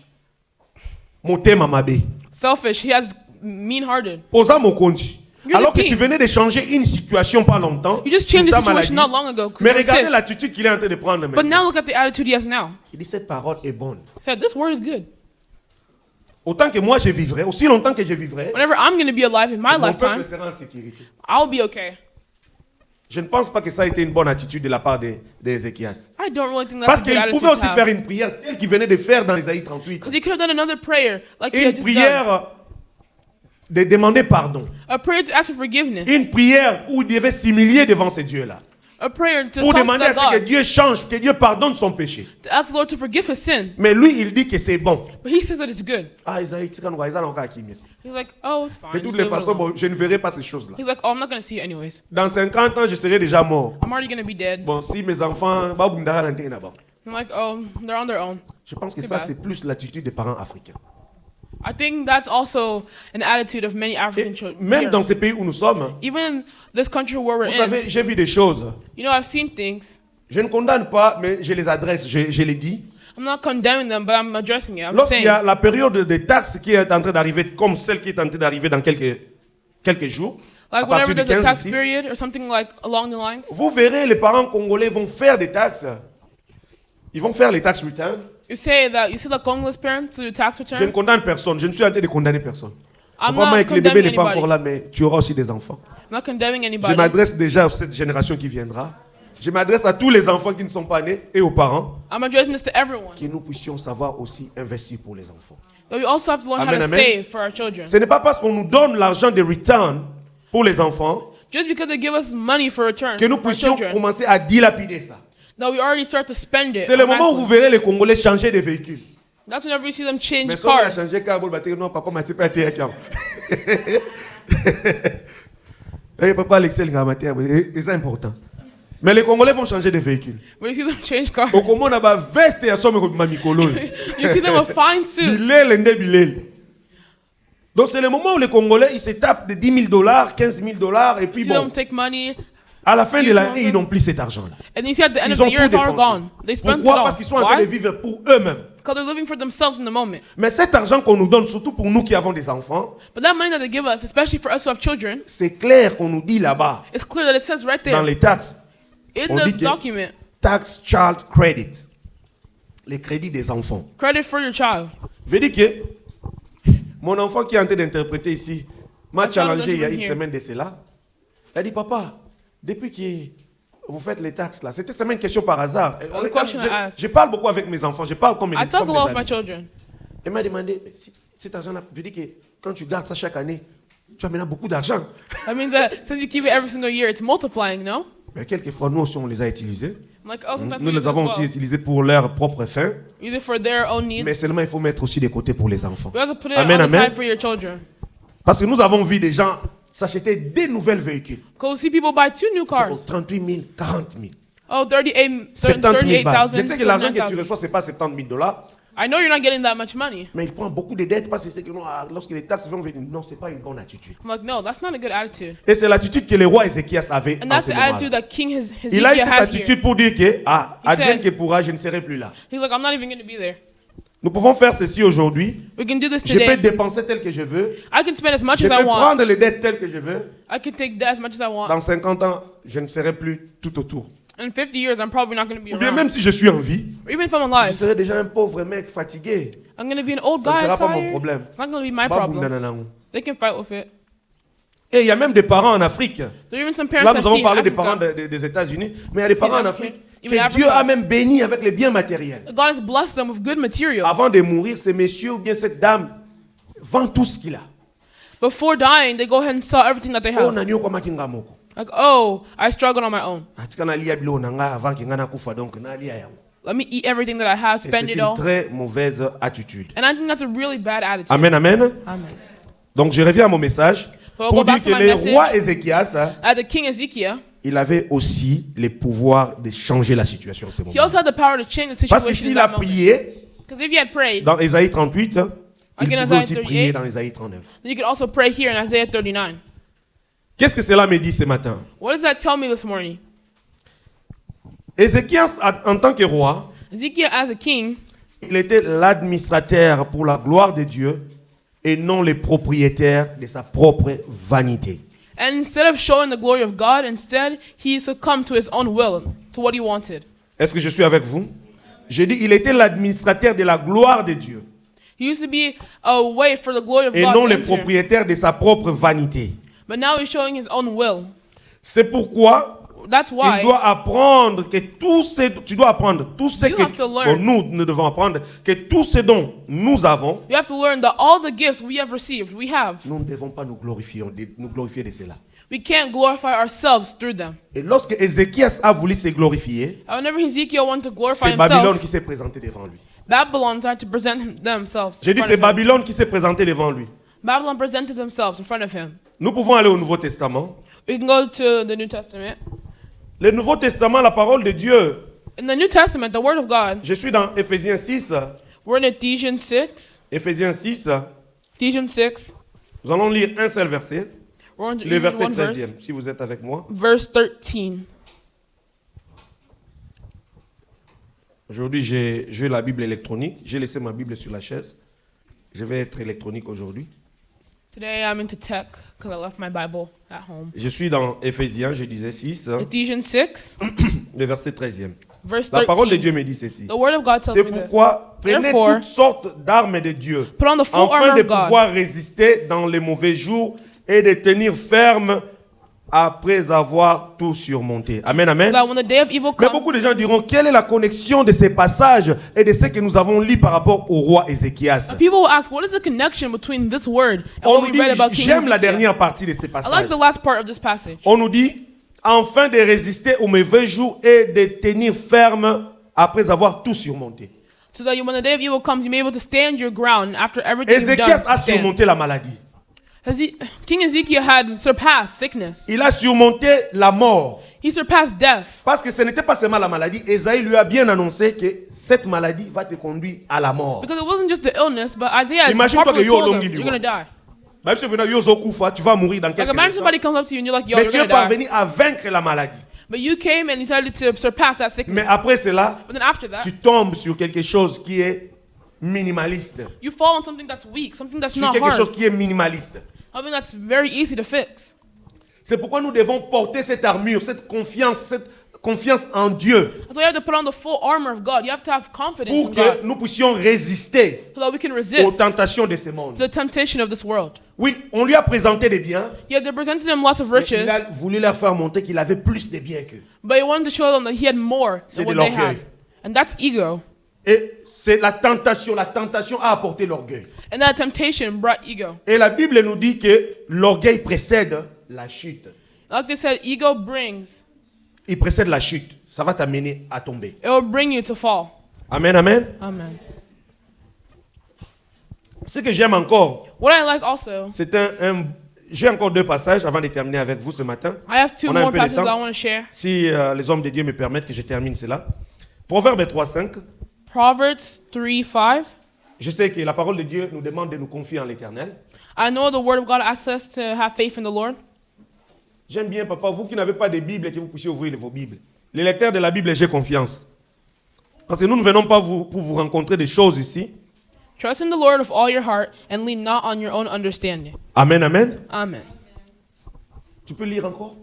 Motema mabe. Selfish. He has mean-hearted. Osa mokonji. You're Alors the que tu king. venais de changer une situation pas longtemps. You just sur changed the ta situation maladie. not long ago. 'Cause Mais you were regardez sick. l'attitude qu'il est en train de prendre But maintenant. now look at the attitude he has now. Il dit cette parole est bonne. He said, this word is good. Autant que moi je vivrai, aussi longtemps que je vivrai, Whenever I'm going to be alive in my mon peuple lifetime, sera en sécurité. I'll be okay. Je ne pense pas que ça a été une bonne attitude de la part d'Ézéchias. I don't really think that's Parce a good qu'il attitude pouvait to aussi have. faire une prière telle qu'il venait de faire dans Ésaïe 38. Because he could have done another prayer like he Une had just done. prière de demander pardon. A prayer to ask for forgiveness. Une prière où il devait s'humilier devant ce Dieu-là. A prayer to Pour talk demander à to ce que God. Dieu change, que Dieu pardonne son péché. To ask the Lord to forgive his sin. Mais lui, il dit que c'est bon. But he says that it's good. Ah, Isaïe, tu connais, Isaïe, encore qui mieux. He's like, oh, it's fine. De Just toutes les leave it façons, alone. bon, je ne verrai pas ces choses-là. He's like, oh, I'm not going to see it anyways. Dans 50 ans, je serai déjà mort. I'm already going to be dead. Bon, si mes enfants, bah, bundara lanterne là-bas. I'm like, oh, they're on their own. Je pense que C'est ça, bad. c'est plus l'attitude des parents africains. I think that's also an attitude of many African Et children. même dans ces pays où nous sommes, Even in this country where we're vous in, savez, j'ai vu des choses. you know, I've seen things. Je ne condamne pas, mais je les adresse, je les dis. I'm not condemning them, but I'm addressing it. I'm Lorsqu'il saying, y a la période des taxes qui est en train d'arriver, comme celle qui est en train d'arriver dans quelques jours, like à partir whenever du there's a 15 tax ici, period or something like along the lines, vous verrez les parents congolais vont faire des taxes. Ils vont faire les tax returns. you say that you see the Congolese parents to do tax Je ne return. condamne personne. Je ne suis en train de condamner personne. I'm Vraiment, not avec le bébé condemning n'est pas encore anybody. là, mais tu auras aussi des enfants. I'm not condemning Je anybody. m'adresse déjà à cette génération qui viendra. Je m'adresse à tous les enfants qui ne sont pas nés et aux parents. I'm addressing this to everyone. Que nous puissions savoir aussi investir pour les enfants. But we also have to learn Amen, how to amen. save for our children. Ce n'est pas parce qu'on nous donne l'argent de return pour les enfants Just because they give us money for return que nous for our puissions children, commencer à dilapider ça. that we already start to spend it. C'est le moment où vous automatically. verrez les Congolais changer de véhicule. That's whenever you see them change Mais si on a cars. changé car non papa m'a dit pas été Eh papa Alexis le matin, c'est important. Mais les Congolais vont changer de véhicule. When you see them change cars, Au Congo on a ba veste ya somme ko mamikolo. you see them with fine suits. Bilel ende bilel. Donc c'est le moment où les Congolais ils se tapent de $10,000, $15,000 et puis You see bon, them take money, à la fin de l'année ils n'ont plus cet argent-là. and you see at the end Ils of ont the year tout it's all dépensé. gone. They spent it Pourquoi? all. Parce qu'ils sont en train de Why? vivre pour eux-mêmes. Because they're living for themselves in the moment. Mais cet argent qu'on nous donne, surtout pour nous qui avons des enfants, But that money that they give us, especially for us who have children, c'est clair qu'on nous dit là-bas, it's clear that it says right dans there les taxes, in on the dit que- document, tax child credit, les crédits des enfants. credit for your child. Veut dire que mon enfant qui est en train d'interpréter ici m'a child challengé il y a doesn't une hear. semaine de cela. Il a dit, papa, depuis que vous faites les taxes là, c'était seulement une question par hasard. Only question I asked. Je parle beaucoup avec mes enfants, je parle comme mes, I talk comme a mes lot with my amis. children. Il m'a demandé, mais si cet argent-là, veut dire que quand tu gardes ça chaque année, tu as maintenant beaucoup d'argent. That means that since you keep it every single year, it's multiplying, no? Mais quelquefois, nous aussi, on les a utilisés. I'm like, oh, sometimes Nous we les use it avons as aussi well. utilisés pour leurs propres fins. Either for their own needs. Mais seulement, il faut mettre aussi des côtés pour les enfants. We have to put it Amen, on the amen. side for your children. Parce que nous avons vu des gens s'acheter des nouvelles véhicules. Because we see people buy 2 new Pour cars. 38 000, 40 000, Oh, 70 000 balles. 38,000. Je sais que l'argent que tu 39,000. reçois, ce n'est pas 70 000 $, I know you're not getting that much money. mais il prend beaucoup de dettes parce que c'est que lorsque les taxes vont venir, non, ce n'est pas une bonne attitude. I'm like, no, that's not a good attitude. Et c'est l'attitude que le roi Ézéchias avait And en that's ce the moment. attitude that King Il a eu Hezekiah cette had here. attitude pour dire que, ah, He advienne said- que pourra, je ne serai plus là. He's like, I'm not even going to be there. Nous pouvons faire ceci aujourd'hui. We can do this Je peux today. dépenser tel que je veux. I can spend as much Je as I peux want. prendre les dettes telles que je veux. I can take that as much as I want. Dans 50 ans, je ne serai plus tout autour. In 50 years, I'm probably not going to be Ou bien même around. si je suis en vie, Or even if I'm je alive, serai déjà un pauvre mec fatigué. I'm going to be an old Ça ne guy sera pas mon tired. problème. It's not going to be my Babou problem. nananangou. They can fight with it. Et il y a même des parents en Afrique. There are even some parents Là, I've nous avons seen in parlé des Africa. parents des États-Unis, mais il y a des Seen parents en Africa, Afrique even que Africa. Dieu a même béni avec les biens matériels. God has blessed them with good materials. Avant de mourir, ce monsieur ou bien cette dame vend tout ce qu'il a. Before dying, they go ahead and sell everything that they Oh, have. nani okomaki nga moko. Like, oh, I struggled on my own. Atika nalia bilo na nga avant que nga nakufa donc nalia yango. Let me eat everything that I have, Et spend c'est it une all. très mauvaise attitude. And I think that's a really bad attitude. Amen, amen. Amen. Donc je reviens à mon message So I'll pour go dire back que to my le message. roi Ézéchias, The king Ezekiel, il avait aussi les pouvoirs de changer la situation en ce he moment. also had the power to change the Parce que situation in s'il a that moment. prié Because if he had prayed, dans Ésaïe 38, il Again, pouvait Isaiah aussi 38. prier dans Ésaïe 39. then you could also pray here in Isaiah 39. Qu'est-ce que cela me dit ce matin? What does that tell me this morning? Ézéchias, en tant que roi, Ezekiel, as a king, il était l'administrateur pour la gloire de Dieu et non le propriétaire de sa propre vanité. and instead of showing the glory of God, instead he succumbed to his own will, to what he wanted. Est-ce que je suis avec vous? J'ai dit, il était l'administrateur de la gloire de Dieu He used to be a way for the glory of et God non to le enter. propriétaire de sa propre vanité. But now he's showing his own will. C'est pourquoi That's il why doit apprendre que tu dois apprendre tout ce You que have to learn. nous devons apprendre, que tout ce dont nous avons, you have to learn that all the gifts we have received, we have. nous ne devons pas nous glorifier de cela. We can't glorify ourselves through them. Et lorsque Ézéchias a voulu se glorifier, And whenever Ezekiel wanted to glorify c'est Babylone himself, qui s'est présenté devant lui. Babylon tried to present themselves. J'ai in dit, front c'est of him. Babylone qui s'est présenté devant lui. Babylon presented themselves in front of him. Nous pouvons aller au Nouveau Testament. We can go to the New Testament. Le Nouveau Testament, la parole de Dieu. In the New Testament, the Word of God, Je suis dans Éphésiens 6. we're in Ephesians 6. Éphésiens 6. Ephesians 6. Nous allons lire un seul verset. We're on to Le verset one verse. 13e, si vous êtes avec moi. Verse 13. Aujourd'hui, j'ai la Bible électronique. J'ai laissé ma Bible sur la chaise. Je vais être électronique aujourd'hui. Today I'm into tech because I left my Bible at home. Je suis dans Éphésiens, je disais 6, Ephesians 6, le verset 13e. verse La parole de 13. Dieu me dit ceci. The Word of God tells C'est me this. pourquoi prenez Therefore, toutes sortes d'armes de Dieu put on the full afin armor de of God, pouvoir résister dans les mauvais jours et de tenir ferme après avoir tout surmonté. Amen, so amen. that when the day of evil Mais comes, beaucoup de gens diront, quelle est la connexion de ces passages et de ce que nous avons lu par rapport au roi Ézéchias? people will ask, what is the connection between this word and On what nous we dit, read about King j'aime la Ezekiel? dernière partie de ces I passages. like the last part of this passage. On nous dit, afin de résister aux mauvais jours et de tenir ferme après avoir tout surmonté. So that when the day of evil comes, you may be able to stand your ground after everything is done. Ézéchias a to stand. surmonté la maladie. King Ezekiel had surpassed sickness. Il a surmonté la mort. He surpassed death. Parce que ce n'était pas seulement la maladie. Esaïe lui a bien annoncé que cette maladie va te conduire à la mort. Because it wasn't just the illness, but Isaiah Imagine-toi properly que yo told him, longi you're liwa. going to die. Même si tu vas mourir dans Like quelques imagine instants. somebody comes up to you and you're like, yo, Mais you're tu going es to die. parvenu à vaincre la maladie. But you came and decided to surpass that sickness. Mais après cela, But then after that, tu tombes sur quelque chose qui est minimaliste. you fall on something that's weak, something that's Sur not quelque chose hard, qui est minimaliste. something that's very easy to fix. C'est pourquoi nous devons porter cette armure, cette confiance en Dieu That's why you have to put on the full armor of God. You have to have confidence pour in que God nous puissions résister so that we can aux resist tentations de ce monde. the temptation of this world. Oui, on lui a présenté des biens, Yeah, they presented him lots of mais riches, il a voulu leur faire montrer qu'il avait plus de biens qu'eux. but he wanted to show them that he had more C'est than de what they had. l'orgueil. And that's ego. Et c'est la tentation a apporté l'orgueil. And that temptation brought ego. Et la Bible nous dit que l'orgueil précède la chute. Like they said, ego brings, Il précède la chute. Ça va t'amener à tomber. it will bring you to fall. Amen, amen. Amen. Ce que j'aime encore, What I like also, c'est j'ai encore 2 passages avant de terminer avec vous ce matin. I have 2 On a un more peu de passages that I temps. want to share. Si les hommes de Dieu me permettent que je termine cela. Proverbe 3:5. Proverbs 3:5. Je sais que la parole de Dieu nous demande de nous confier en l'Éternel. I know the word of God asks us to have faith in the Lord. J'aime bien, papa, vous qui n'avez pas de Bible et que vous puissiez ouvrir vos Bibles. Les lecteurs de la Bible, j'ai confiance. Parce que nous ne venons pas pour vous rencontrer des choses ici. Trust in the Lord with all your heart and lean not on your own understanding. Amen, amen. Amen. Tu peux lire encore?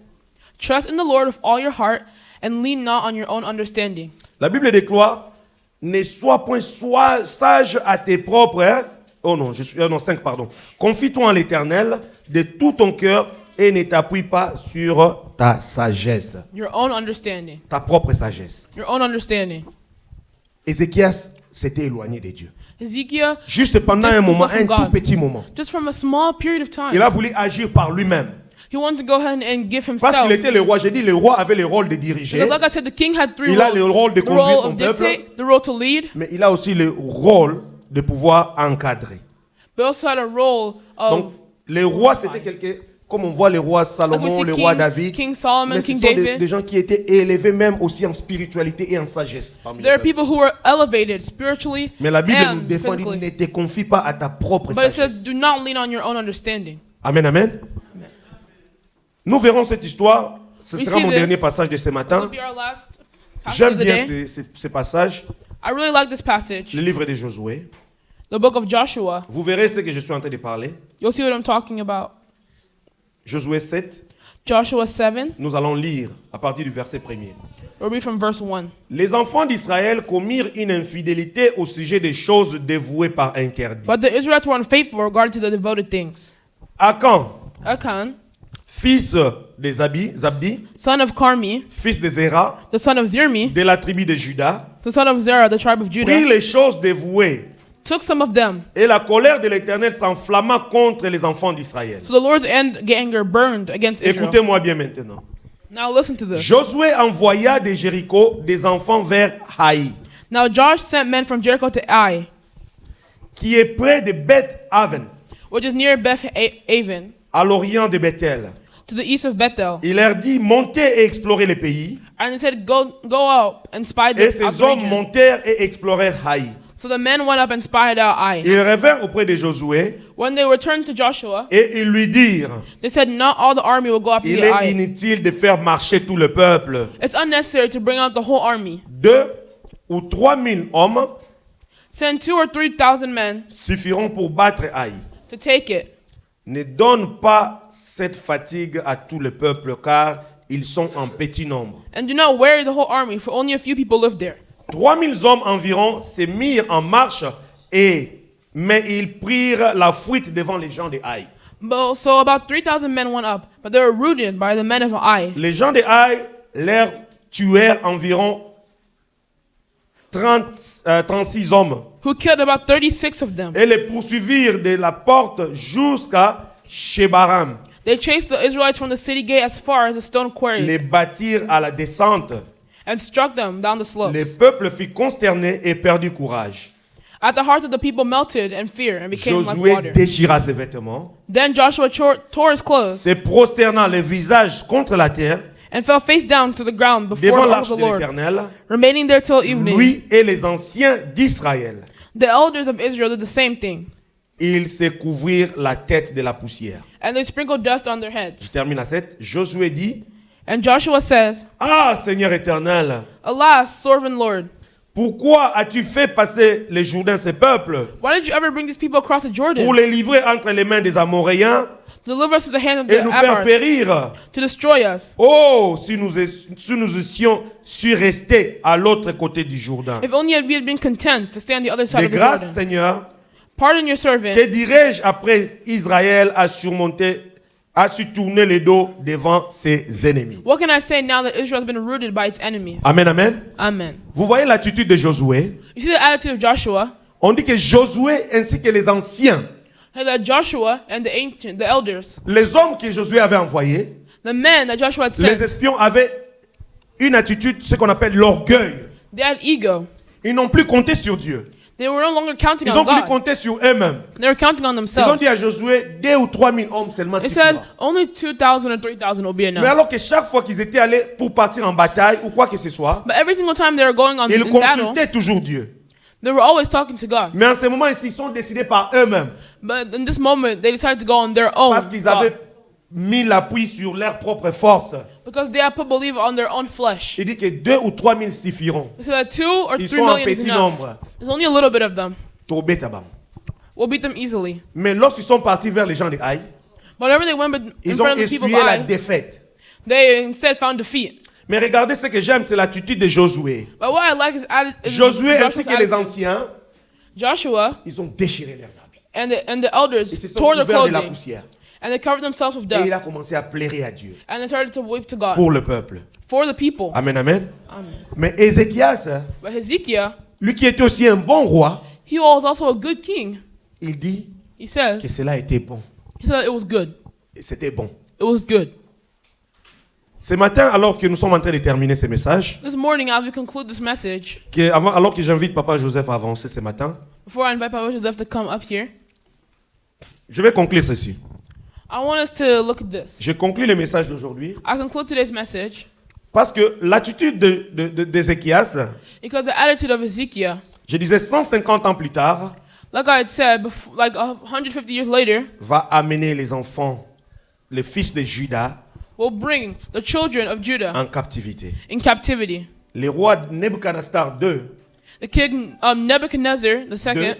Trust in the Lord with all your heart and lean not on your own understanding. La Bible déclare, ne sois point sage à tes propres... Oh non, non, 5, pardon. Confie-toi en l'Éternel de tout ton cœur et ne t'appuie pas sur ta sagesse, your own understanding. ta propre sagesse. Your own understanding. Ézéchias s'était éloigné de Dieu. Ezekiel, Juste pendant un moment, un from tout God. petit moment. just from a small period of time, Il a voulu agir par lui-même. he wanted to go ahead and give Parce himself. qu'il était le roi. J'ai dit, le roi avait le rôle de diriger, Because like I said, the king had three Il a roles. le rôle de The conduire role son of peuple. dictate, the role to lead, mais il a aussi le rôle de pouvoir encadrer. but also had a role of, Donc, les rois, c'était quelqu'un, comme on voit le roi like we Salomon, see le roi King, David, King Solomon, mais ce King sont des David. gens qui étaient élevés même aussi en spiritualité et en sagesse. Parmi There les are peuples. people who were elevated spiritually Mais la Bible nous and défend, dit, physically. ne te confie pas à ta propre But it sagesse. says, do not lean on your own understanding. Amen, amen. Nous verrons cette histoire. Ce We sera see mon this. dernier passage de ce This will matin. be our last passage J'aime of the bien day. ce passage, I really like this passage, le livre de Josué. the book of Joshua. Vous verrez ce que je suis en train de parler. You'll see what I'm talking about. Josué 7, Joshua 7, nous allons lire à partir du verset 1er. we'll read from verse 1. Les enfants d'Israël commirent une infidélité au sujet des choses dévouées par interdit. But the Israelites were unfaithful regarding to the devoted things. Akan, Achan, fils de Zabdi, son of Carmi, fils de Zéra, the son of Zermi, de la tribu de Juda, the son of Zerah, the tribe of prit Judah, les choses dévouées, took some of them. et la colère de l'Éternel s'enflamma contre les enfants d'Israël. So the Lord's anger burned against Israel. Écoutez-moi bien maintenant. Now listen to this. Josué envoya de Jéricho des enfants vers Haï, Now Josh sent men from Jericho to Ai, qui est près de Beth-Aven, which is near Beth-aven, à l'orient de Bethel. to the east of Bethel. Il leur dit, montez et explorez le pays. And he said, go out and spy Et the, out ces the hommes region. montèrent et explorèrent Haï. So the men went up and spied out Ai. Ils revinrent auprès de Josué When they returned to Joshua, et ils lui dirent, they said, not all the army will go after il the est Ai. inutile de faire marcher tout le peuple. It's unnecessary to bring out the whole army. 2 ou 3 000 hommes Send 2,000 or 3,000 men suffiront pour battre Haï. to take it. Ne donne pas cette fatigue à tout le peuple, car ils sont en petit nombre. And do not weary the whole army, for only a few people live there. 3 000 hommes environ se mirent en marche, mais ils prirent la fuite devant les gens de Haï. So about 3,000 men went up, but they were routed by the men of Ai. Les gens de Haï leur tuèrent environ 36 hommes Who killed about 36 of them. et les poursuivirent de la porte jusqu'à Shebaram. They chased the Israelites from the city gate as far as the stone quarries Les bâtirent à la descente. and struck them down the slopes. Le peuple fut consterné et perdit courage. At the heart of the people melted in fear and became like Josué water. déchira ses vêtements, Then Joshua tore his clothes se prosternant le visage contre la terre and fell face down to the ground before devant the l'arche ark of de the Lord, l'Éternel, remaining there till evening. lui et les anciens d'Israël. The elders of Israel did the same thing, Ils se couvrirent la tête de la poussière. and they sprinkled dust on their Je heads. termine à 7. Josué dit, And Joshua says, ah Seigneur éternel, Alas, sovereign Lord, pourquoi as-tu fait passer les Jourdains, ces peuples, why did you ever bring these people across the Jordan pour les livrer entre les mains des Amoréens to deliver us to the hands of et the nous faire Amorites, périr? to destroy us? Oh, si nous étions restés à l'autre côté du Jourdain. If only we had been content to stay on the other side De of the grâce, Jordan. Seigneur, Pardon your servant. que dirais-je après Israël a su tourner le dos devant ses ennemis? What can I say now that Israel has been rooted by its enemies? Amen, amen. Amen. Vous voyez l'attitude de Josué? You see the attitude of Joshua? On dit que Josué ainsi que les anciens, Hey, that Joshua and the elders, les hommes que Josué avait envoyés, the men that Joshua had les sent, espions avaient une attitude, ce qu'on appelle l'orgueil. they had ego. Ils n'ont plus compté sur Dieu. They were no longer counting Ils on ont voulu God. compter sur eux-mêmes. They were counting on Ils ont themselves. dit à Josué, 2 ou 3 000 hommes seulement They said suffira. only 2,000 or 3,000 will be Mais enough. alors que chaque fois qu'ils étaient allés pour partir en bataille ou quoi que ce soit, But every single time they were going on ils in battle, consultaient toujours Dieu. they were always talking to God. Mais en ce moment, ils se sont décidés par eux-mêmes. But in this moment, they decided to go on their own Parce qu'ils thought, avaient mis l'appui sur leur propre force. because they had put belief on their own flesh. Il dit que 2 ou 3 000 suffiront. They said that 2 or Ils 3 sont en million is petit enough. nombre. There's only a little bit of them. Tobé tabam. We'll beat them easily. Mais lorsqu'ils sont partis vers les gens de Haï, But whenever they went in ils front ont of the people of essuyé la Ai, défaite. they instead found defeat. Mais regardez ce que j'aime, c'est l'attitude de Josué. But what I like is Josué Joshua's ainsi que les attitude. anciens, Joshua ils ont déchiré leurs habits. and the elders Ils se sont tore their couverts de la clothing poussière. And they covered themselves with Et il a dust. commencé à plairer à Dieu And they started to weep to God pour le peuple. for the people. Amen, amen. Amen. Mais Ézéchias, But Hezekiah, lui qui était aussi un bon roi, he was also a good king. il dit He que says, cela était bon. he said it was good. Et c'était bon. It was good. Ce matin, alors que nous sommes en train de terminer ce message, This morning, as we conclude this message, alors que j'invite Papa Joseph à avancer ce matin, before I invite Papa Joseph to come up here, je vais conclure ceci. I want us to look at this. Je conclus le message d'aujourd'hui I conclude today's message parce que l'attitude d'Ézéchias, because the attitude of Hezekiah, je disais 150 ans plus tard, like I had said, like 150 years later, va amener les enfants, les fils de Juda, will bring the children of Judah en captivité. in captivity. Le roi Nebuchadnezzar II, The king Nebuchadnezzar II,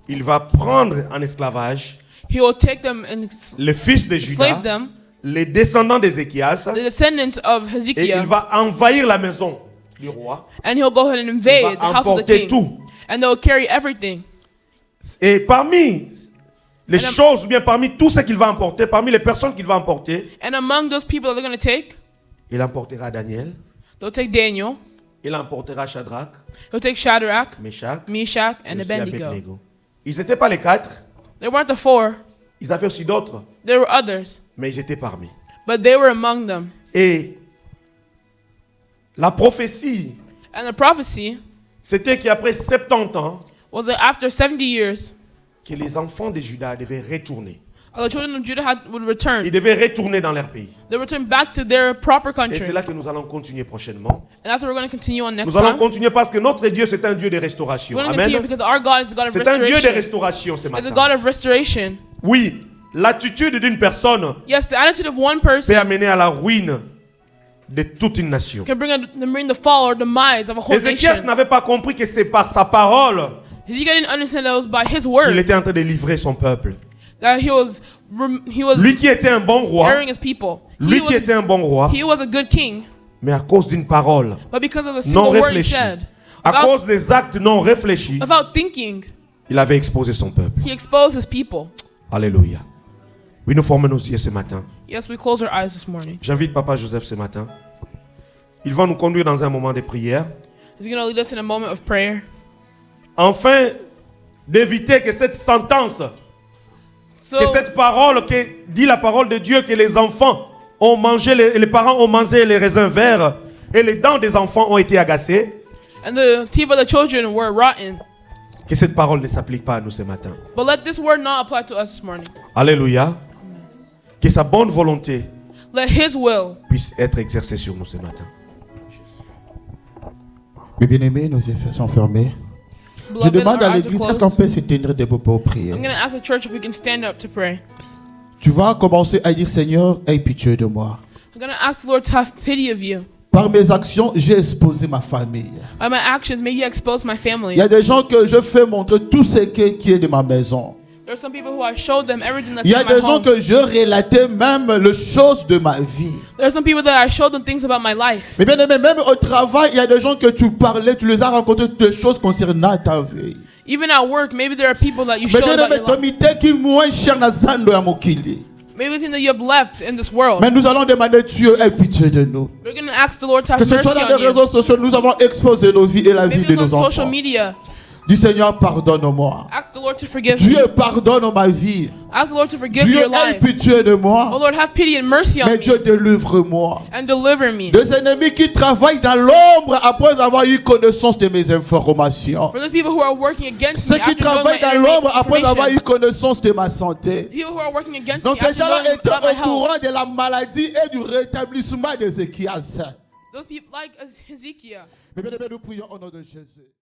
il va prendre en esclavage he will take them and les fils de slave Juda, them, les descendants d'Ézéchias, the descendants of et il Hezekiah, va envahir la maison du roi. and he'll go ahead and invade Il the va house of the emporter king, tout. and they'll carry everything. Et parmi les And choses, ou bien parmi tout ce qu'il va emporter, parmi les personnes qu'il va emporter, And among those people that they're going to take, il emportera Daniel, they'll take Daniel, il emportera Shadrach, he'll take Shadrach, Meshach, Meshach, et and aussi Abednego. Abednego. Ils n'étaient pas les quatre, They weren't the four, ils avaient aussi d'autres, there were others, mais ils étaient parmi. but they were among them. Et la prophétie, And the prophecy c'était qu'après 70 ans, was that after 70 years, que les enfants de Juda devaient retourner. the children of Judah would return. Ils devaient retourner dans leur pays. They returned back to their proper Et country. c'est là que nous allons continuer prochainement. And that's what we're going to continue on next Nous allons time. continuer parce que notre Dieu, c'est un Dieu de restauration. We're going to continue Amen. because our God is the God of C'est un Dieu de restoration. restauration ce It's a matin. God of restoration. Oui, l'attitude d'une personne Yes, the attitude of one peut person amener à la ruine de toute une nation. can bring the fall or demise of a whole Ézéchias nation. n'avait pas compris que c'est par sa parole Hezekiah didn't understand that it was by his qu'il word était en train de livrer son peuple. that he was Lui qui était un bon roi, carrying his people. lui qui était un bon roi, He was a good king, mais à cause d'une parole but because of a non single word he réfléchie, said, à without, cause des actes non réfléchis, without thinking, il avait exposé son peuple. he exposed his people. Alléluia. Oui, nous formons nos yeux ce matin. Yes, we close our eyes this morning. J'invite Papa Joseph ce matin. Il va nous conduire dans un moment de prière, He's going to lead us in a moment of prayer, afin d'éviter que cette sentence, so que cette parole que dit la parole de Dieu, que les enfants ont mangé, les parents ont mangé les raisins verts et les dents des enfants ont été agacées, and the teeth of the children were rotten. que cette parole ne s'applique pas à nous ce matin. But let this word not apply to us this morning. Alléluia. Que sa bonne volonté Let his will puisse être exercée sur nous ce matin. Mes bien-aimés, nos yeux sont fermés. Je Beloved, demande our à eyes are l'église, est-ce qu'on closed. peut se tenir debout pour prier? I'm going to ask the church if we can stand up to pray. Tu vas commencer à dire, Seigneur, aie pitié de moi. I'm going to ask the Lord to have pity of you. Par mes actions, j'ai exposé ma famille. By my actions, maybe I expose my family. Il y a des gens que je fais montrer tout ce qui est de ma maison. There are some people who I showed them everything that's Il y a in my des gens home. que je relatais même les choses de ma vie. There are some people that I showed them things about my life. Mais bien aimé, même au travail, il y a des gens que tu parlais, tu les as rencontrés des choses concernant ta vie. Even at work, maybe there are people that you Mais showed bien about aimé, your life. tomite qui moins cher na zando ya mokili. Maybe the thing that you have left in this world. Mais nous allons demander Dieu ait pitié de nous. We're going to ask the Lord to Que have ce soit mercy dans les on you. réseaux sociaux, nous avons exposé nos vies et la vie Maybe de on nos social enfants. media. Dis Seigneur, pardonne-moi. Ask the Lord to forgive Dieu me. pardonne ma vie. Ask the Lord to forgive Dieu your ait life. pitié de Oh moi. Lord, have pity and mercy on Mais me. Dieu délivre-moi. And deliver me. Des ennemis qui travaillent dans l'ombre après avoir eu connaissance de mes informations. For those people who are working against Ceux me qui after knowing travaillent my dans l'ombre après avoir eu information. connaissance de ma santé. People who are working against Donc me ces after gens-là knowing étaient about my au health. courant de la maladie et du rétablissement d'Ézéchias. Those people like Hezekiah. Mais bien aimé, nous prions au nom de Jésus.